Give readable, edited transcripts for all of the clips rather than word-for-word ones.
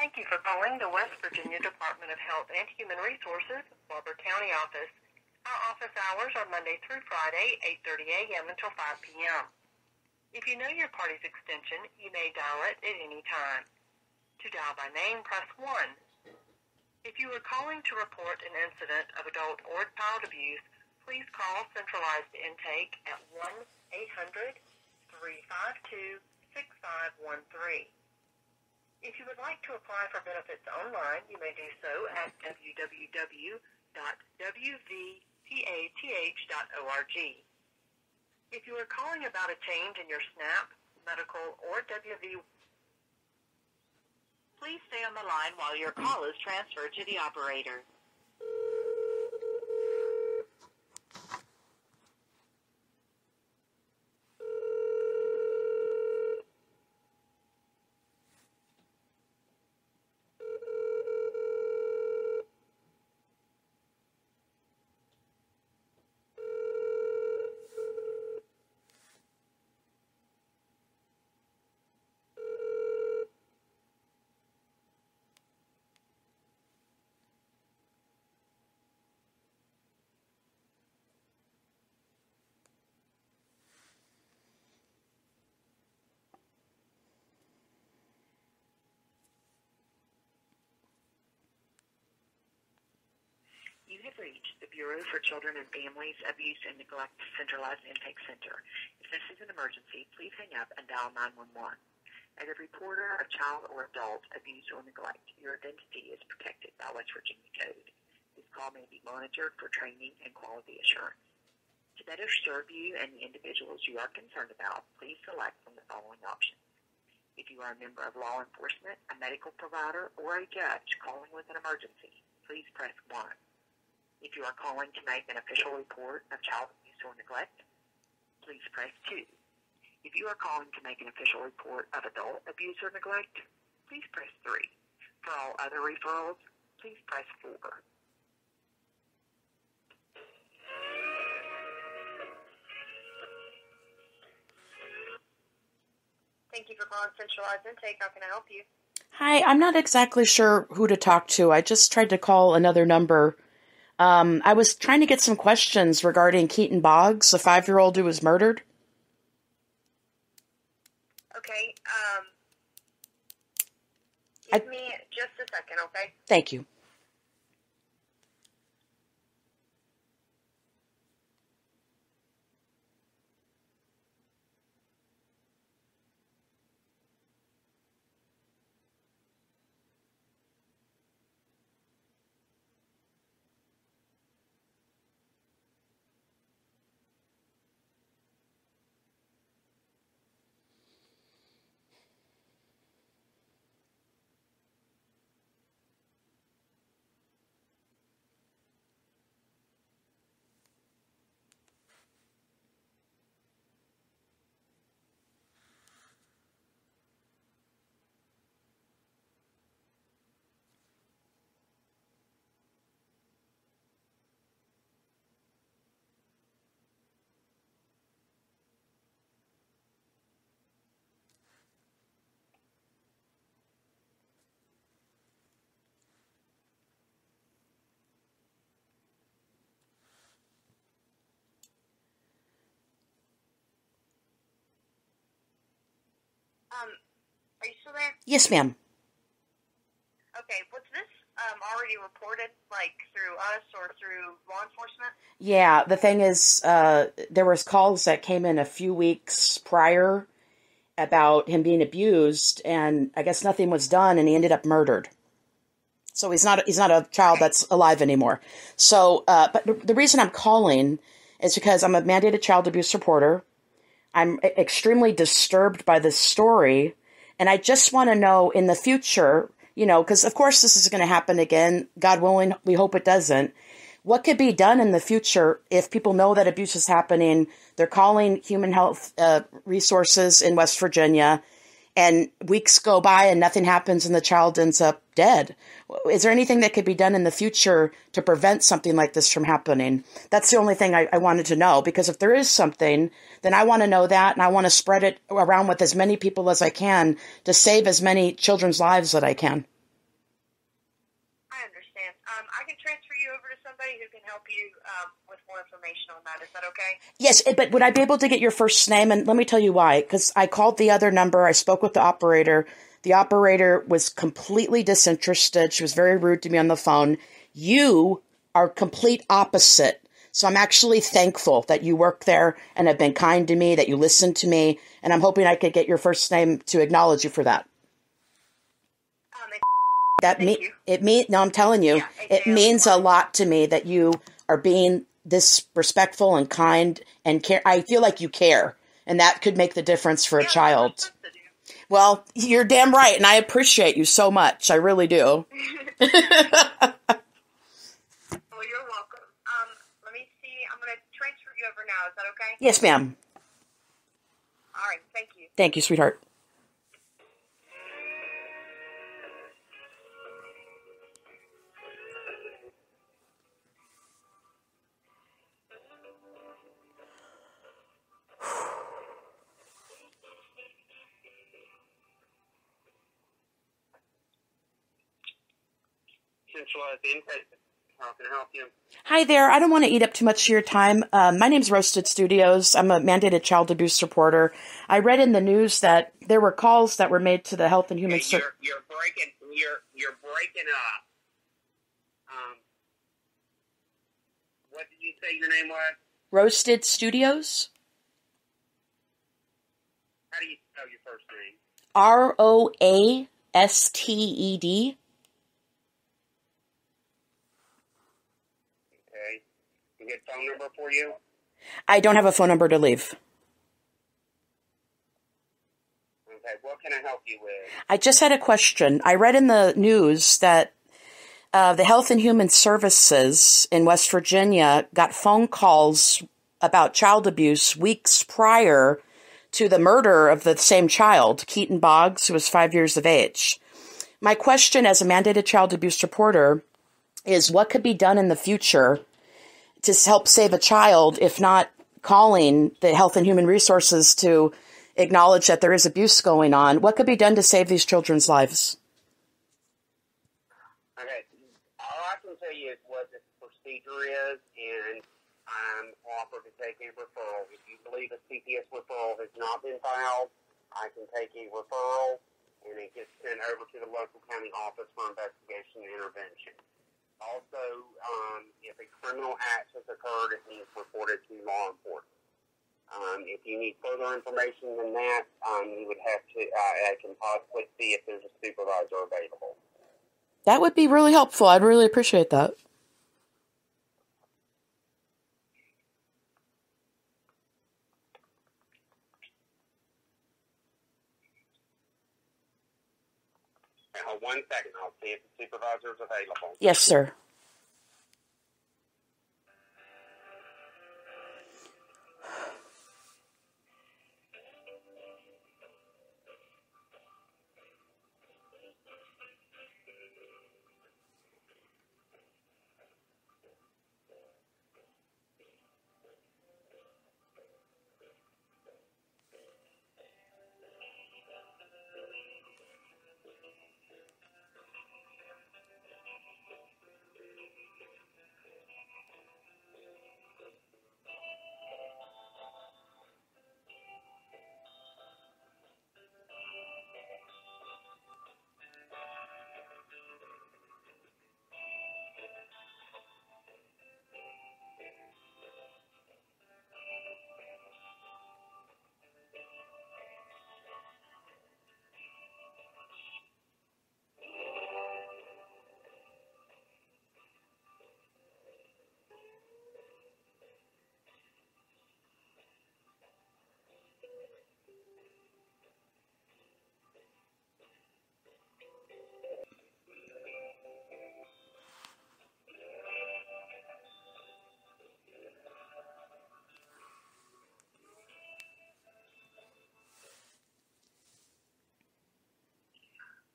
Thank you for calling the West Virginia Department of Health and Human Resources, Barber County office. Our office hours are Monday through Friday, 8:30 a.m. until 5 p.m. If you know your party's extension, you may dial it at any time. To dial by name, press 1. If you are calling to report an incident of adult or child abuse, please call centralized intake at 1-800-352-6513. If you would like to apply for benefits online, you may do so at www.wvpath.org. If you are calling about a change in your SNAP, medical, or WV, please stay on the line while your call is transferred to the operator. You have reached the Bureau for Children and Families Abuse and Neglect Centralized Intake Center. If this is an emergency, please hang up and dial 911. As a reporter of child or adult abuse or neglect, your identity is protected by West Virginia Code. This call may be monitored for training and quality assurance. To better serve you and the individuals you are concerned about, please select from the following options. If you are a member of law enforcement, a medical provider, or a judge calling with an emergency, please press 1. If you are calling to make an official report of child abuse or neglect, please press 2. If you are calling to make an official report of adult abuse or neglect, please press 3. For all other referrals, please press 4. Thank you for calling Centralized Intake. How can I help you? Hi, I'm not exactly sure who to talk to. I just tried to call another number. I was trying to get some questions regarding Keaton Boggs, a 5-year-old who was murdered. Okay, give me just a second, okay? Thank you. Are you still there? Yes, ma'am. Okay, was this already reported, like, through us or through law enforcement? Yeah, the thing is, there was calls that came in a few weeks prior about him being abused, and I guess nothing was done, and he ended up murdered. So he's not a child that's alive anymore. So, but the reason I'm calling is because I'm a mandated child abuse reporter. I'm extremely disturbed by this story, and I just want to know in the future, because of course this is going to happen again. God willing, we hope it doesn't. What could be done in the future if people know that abuse is happening? They're calling human health resources in West Virginia, and weeks go by and nothing happens and the child ends up dead. Is there anything that could be done in the future to prevent something like this from happening? That's the only thing I wanted to know, because if there is something, then I want to know that, and I want to spread it around with as many people as I can to save as many children's lives that I can. somebody who can help you with more information on that. Is that okay? Yes, but would I be able to get your first name? And let me tell you why. Because I called the other number. I spoke with the operator. The operator was completely disinterested. She was very rude to me on the phone. You are complete opposite. So I'm actually thankful that you work there and have been kind to me, that you listened to me. And I'm hoping I could get your first name to acknowledge you for that. No, I'm telling you, it means a lot to me that you are being this respectful and kind and care. I feel like you care, and that could make the difference for a child. Well, you're damn right, and I appreciate you so much. I really do. Well, you're welcome. Let me see. I'm going to transfer you over now. Is that okay? Yes, ma'am. All right. Thank you. Thank you, sweetheart. Centralized intake. How can I help you? Hi there. I don't want to eat up too much of your time. My name's Roasted Studios. I'm a mandated child abuse reporter. I read in the news that there were calls that were made to the Health and Human Services. You're breaking up. What did you say your name was? Roasted Studios. How do you spell your first name? Roasted. Okay. A good phone number for you? I don't have a phone number to leave. Okay, what can I help you with? I just had a question. I read in the news that the Health and Human Services in West Virginia got phone calls about child abuse weeks prior to the murder of the same child, Keaton Boggs, who was 5 years of age. My question as a mandated child abuse reporter is what could be done in the future to help save a child, if not calling the Health and Human Resources to acknowledge that there is abuse going on? What could be done to save these children's lives? Okay, all I can tell you is what the procedure is, and I'm offered to take a referral. If you believe a CPS referral has not been filed, I can take a referral, and it gets sent over to the local county office for investigation and intervention. Also, if a criminal act has occurred, it needs reported to law enforcement. If you need further information than that, you would have to, I can possibly see if there's a supervisor available. That would be really helpful. I'd really appreciate that. Now, 1 second. I'll see if the supervisor is available. Yes, sir.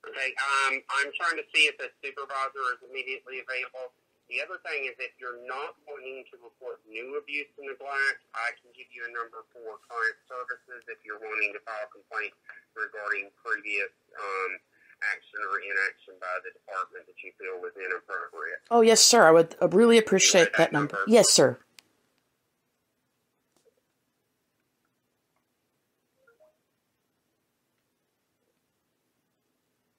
Okay, I'm trying to see if the supervisor is immediately available. The other thing is if you're not wanting to report new abuse and neglect, I can give you a number for client services if you're wanting to file a complaint regarding previous action or inaction by the department that you feel was inappropriate. Oh, yes, sir. I would really appreciate that number. Yes, sir.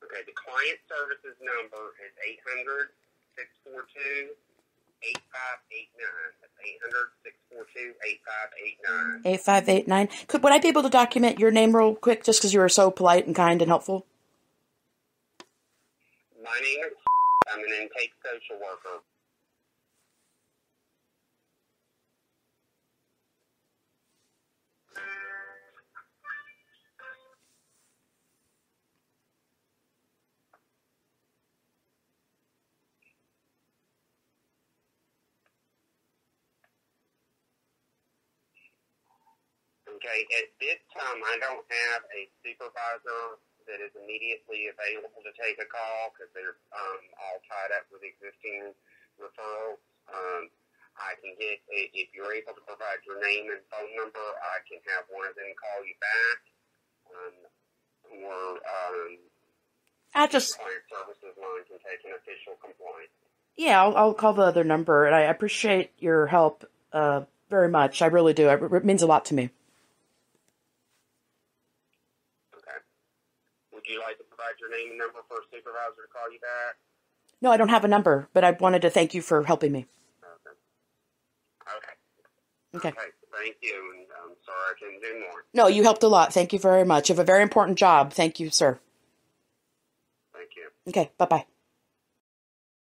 Okay, the client services number is 800-642-8589. That's 800-642-8589. 8589. Would I be able to document your name real quick, just because you were so polite and kind and helpful? My name is I'm an intake social worker. Okay, at this time, I don't have a supervisor that is immediately available to take a call because they're all tied up with existing referrals. I can get, if you're able to provide your name and phone number, I can have one of them call you back. Client services line can take an official complaint. Yeah, I'll call the other number, and I appreciate your help very much. I really do. It means a lot to me. Okay. Would you like to provide your name and number for a supervisor to call you back? No, I don't have a number, but I wanted to thank you for helping me. Okay. Thank you, and I'm sorry I couldn't do more. No, you helped a lot. Thank you very much. You have a very important job. Thank you, sir. Thank you. Okay, bye-bye.